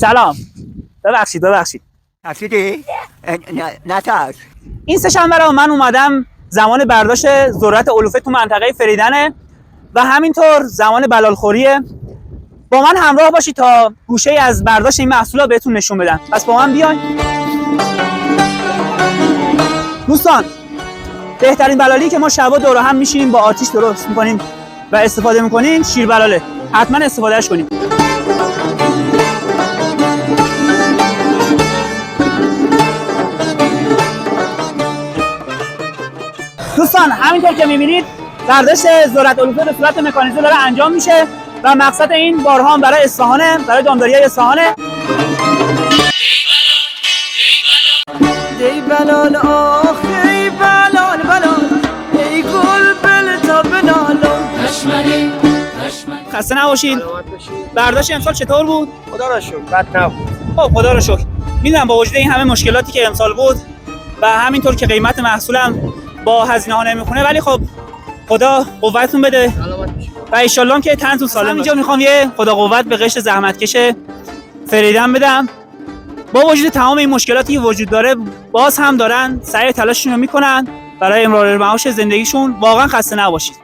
سلام. ببخشید تفسیری؟ نه ترس. این سه شنبه رو من اومدم زمان برداشت ذرت علوفه تو منطقه فریدنه و همینطور زمان بلالخوریه. با من همراه باشید تا گوشه از برداشت این محصولا بهتون نشون بدم. پس با من بیاین. دوستان، بهترین بلالی که ما شبا دور هم میشینیم با آتیش درست میکنیم و استفاده میکنیم شیر بلاله. حتما استفادهش کنیم. دوستان، همینطور که میبینید برداشت ذرت علوفه به صورت مکانیزه داره انجام میشه و مقصد این بارها هم برای اصفهانه، برای دامداری اصفهانه. ای بلال آخ ای بلال بلال ای گل بل تا بنالم کشمری خسته نباشید. برداشت امسال چطور بود؟ خدا را شکر بد نبود. خب خدا رو شکر. میدونم با وجود این همه مشکلاتی که امسال بود و همینطور که قیمت محصولم با هزینه ها نمیخونه، ولی خب خدا قوتتون بده و ان شاءالله که تنتون سالم باشه. اینجا میخوام یه خدا قوت به قشر زحمتکش فریدن بدم. با وجود تمام این مشکلاتی که وجود داره باز هم دارن سعی تلاششون رو میکنن برای امرار معاش زندگیشون. واقعا خسته نباشید.